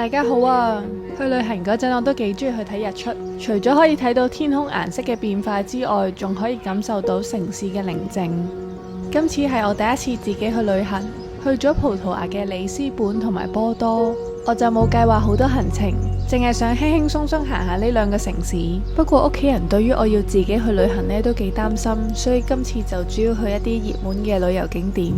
大家好啊！去旅行嗰陣我都幾中意去睇日出，除咗可以睇到天空顏色嘅變化之外，仲可以感受到城市嘅寧靜。今次係我第一次自己去旅行，去咗葡萄牙嘅里斯本同埋波多，我就冇計劃好多行程，淨係想輕輕鬆鬆行下呢兩個城市。不過屋企人對於我要自己去旅行呢都幾擔心，所以今次就主要去一啲熱門嘅旅遊景點。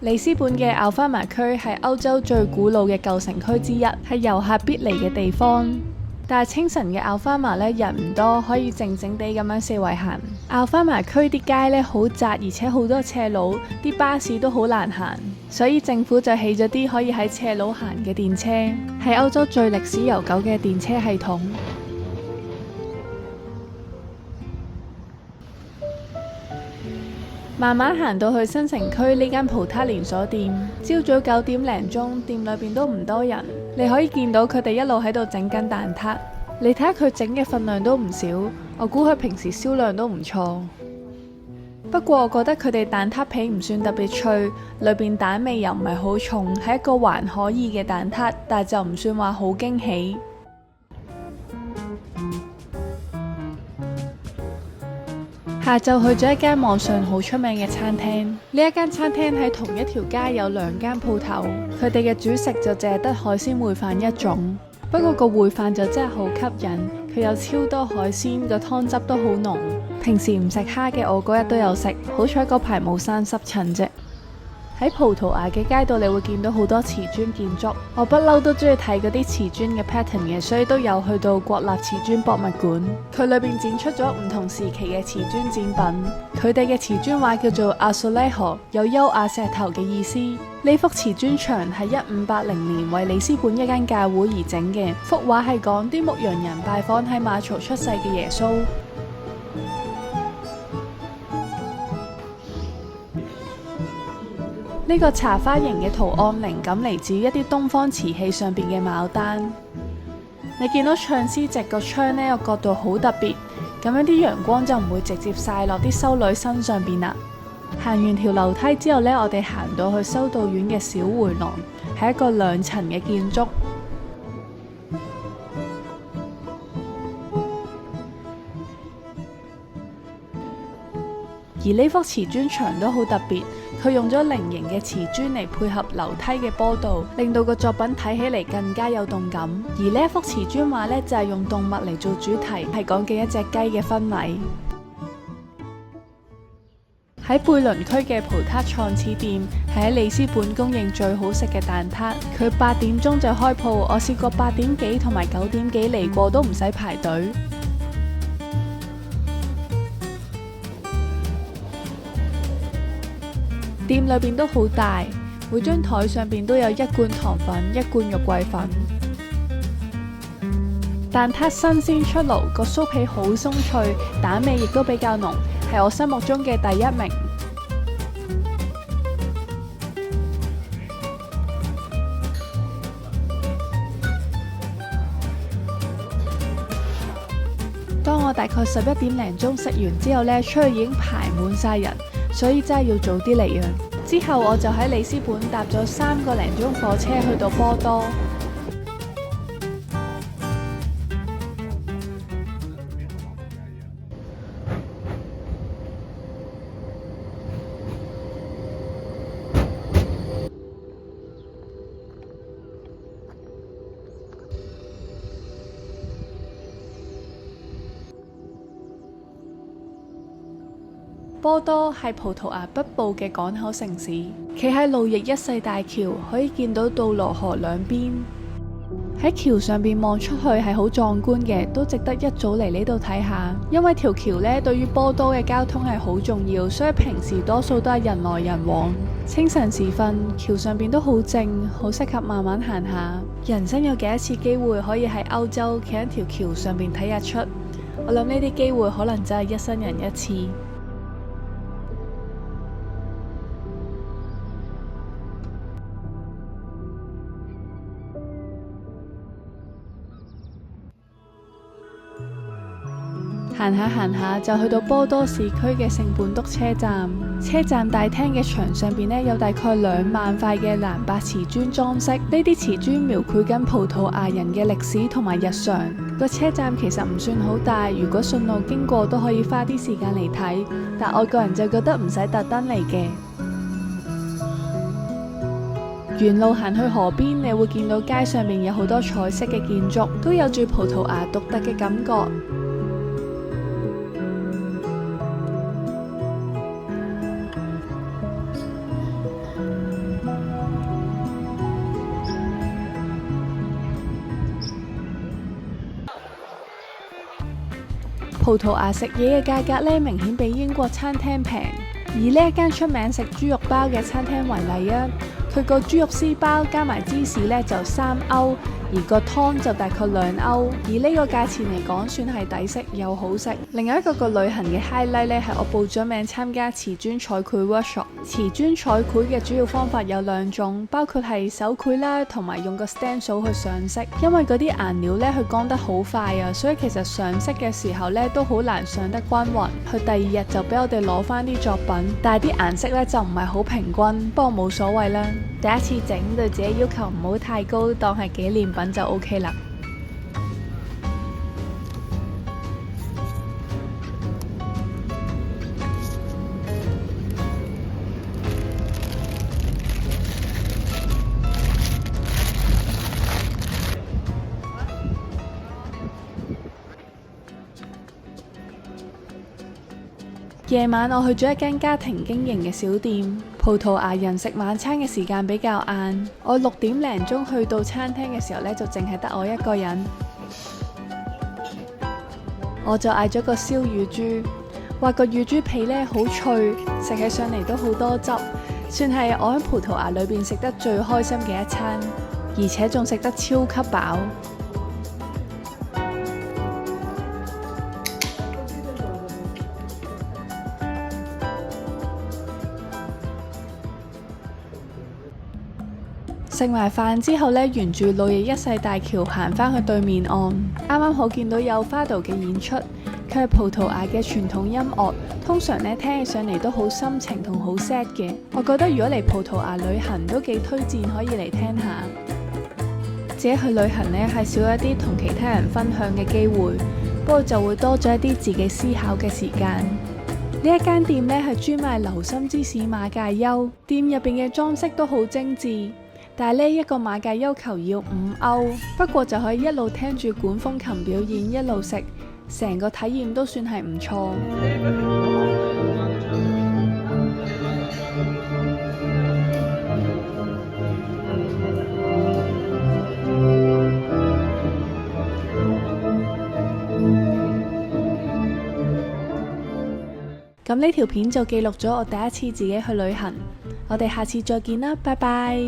里斯本嘅奧花麻區係歐洲最古老嘅舊城區之一，係遊客必嚟嘅地方。但係清晨嘅奧花麻人唔多，可以靜靜地咁樣四圍行。奧花麻區啲街好窄，而且好多斜路，啲巴士都好難行，所以政府就起咗啲可以喺斜路行嘅電車，係歐洲最歷史悠久嘅電車系統。慢慢行到去新城區呢間葡撻連鎖店，朝早9點零鐘，店裏邊都唔多人，你可以見到佢哋一路喺度整緊蛋撻。你睇下佢整嘅份量都唔少，我估佢平時銷量都唔錯。不過我覺得佢哋蛋撻皮唔算特別脆，裏邊蛋味又唔係好重，係一個還可以嘅蛋撻，但係就唔算話好驚喜。下晝去咗一間網上好出名嘅餐廳，呢一間餐廳喺同一條街有2間鋪頭，佢哋嘅主食就淨係得海鮮燴飯一種。不過個燴飯就真係好吸引，佢有超多海鮮，個湯汁都好濃。平時唔食蝦嘅我嗰日都有食，好彩嗰排冇生濕疹啫。喺葡萄牙嘅街道，你會見到好多瓷磚建築。我不嬲都中意睇嗰啲瓷磚嘅 pattern 嘅，所以都有去到國立瓷磚博物館。佢裏邊展出咗唔同時期嘅瓷磚展品。佢哋嘅瓷磚畫叫做 Azulejo， 有優雅石頭嘅意思。呢幅瓷磚牆係1580年為里斯本一間教會而整嘅。幅畫係講啲牧羊人拜訪喺馬槽出世嘅耶穌。呢個茶花形嘅圖案靈感嚟自一啲東方瓷器上邊嘅牡丹。你見到唱詩席個窗呢個角度好特別，咁樣啲陽光就唔會直接曬落啲修女身上邊啦。行完條樓梯之後呢，我哋行到去修道院嘅小回廊，係一個2層嘅建築。而呢幅瓷磚牆都好特別，佢用咗菱形嘅瓷磚嚟配合樓梯嘅坡度，令到個作品睇起嚟更加有動感。而呢一幅瓷磚畫呢，就係用動物嚟做主題，係講嘅一隻雞嘅婚禮。喺貝倫區嘅葡撻創始店係喺里斯本公認最好食嘅蛋撻，佢8點鐘就開鋪，我試過8點幾同埋9點幾嚟過都唔使排隊。店裏邊都好大，每張台上邊都有1罐糖粉、1罐肉桂粉。蛋撻新鮮出爐，個酥皮好鬆脆，蛋味亦都比較濃，係我心目中嘅第1名。當我大概11點零鐘食完之後呢，出去已經排滿晒人。所以真係要早啲嚟啊！之後我就喺里斯本搭咗3個零鐘火車去到波多。波多係葡萄牙北部嘅港口城市，企喺路易1世大橋，可以見到杜羅河兩邊。喺橋上邊望出去係好壯觀嘅，都值得一早嚟呢度睇下。因為條橋呢對於波多嘅交通係好重要，所以平時多數都係人來人往。清晨時分，橋上邊都好靜，好適合慢慢行下。人生有幾多次機會可以喺歐洲企喺條橋上邊睇日出？我諗呢啲機會可能真係一生人一次。行下行下就去到波多市區嘅聖本篤車站。車站大廳嘅牆上邊呢，有大概2萬塊嘅藍白瓷磚裝飾，呢啲瓷磚描繪緊葡萄牙人嘅歷史同埋日常。個車站其實唔算好大，如果順路經過都可以花啲時間嚟睇，但我個人就覺得唔使特登嚟嘅。沿路行去河邊，你會見到街上面有好多彩色嘅建築，都有住葡萄牙獨特嘅感覺。葡萄牙食嘢嘅價格呢，明顯比英國餐廳平。以呢一間出名食豬肉包嘅餐廳為例啊，佢個豬肉絲包加埋芝士呢就3歐，而個湯就大概2歐。以呢個價錢嚟講，算係抵食又好食。另外一個旅行嘅 highlight 呢，係我報咗名參加瓷磚彩繪 workshop。瓷磚彩繪嘅主要方法有2種，包括係手繪啦，同埋用個 stencil 去上色。因為嗰啲顏料呢，佢乾得好快啊，所以其實上色嘅時候呢，都好難上得均勻。佢第2日就俾我哋攞翻啲作品，但係啲顏色呢，就唔係好平均，不過冇所謂啦。第一次整，對自己要求唔好太高，當係紀念品就 OK 啦。夜晚我去咗一間家庭經營嘅小店，葡萄牙人食晚餐嘅時間比較晏，我6點零鐘去到餐廳嘅時候呢，就淨係得我一個人，我就嗌咗個燒乳豬，話個乳豬皮呢好脆，食起上嚟都好多汁，算係我喺葡萄牙裏邊食得最開心嘅一餐，而且仲食得超級飽。食埋飯之後呢，沿住路易1世大橋行返去對面岸，啱啱好見到有花道嘅演出。佢係葡萄牙嘅傳統音樂，通常呢聽起上嚟都好深情同好 sad 嘅。我覺得如果嚟葡萄牙旅行都幾推薦可以嚟聽下。自己去旅行呢係少一啲同其他人分享嘅機會，不過就會多咗一啲自己思考嘅時間。呢一間店呢係專賣流心芝士馬介休，店入邊嘅裝飾都好精緻。但係呢一個馬介休球要5歐，不過就可以一路聽住管風琴表演，一路食，成個體驗都算係唔錯。咁呢條片就記錄咗我第一次自己去旅行，我哋下次再見啦，拜拜。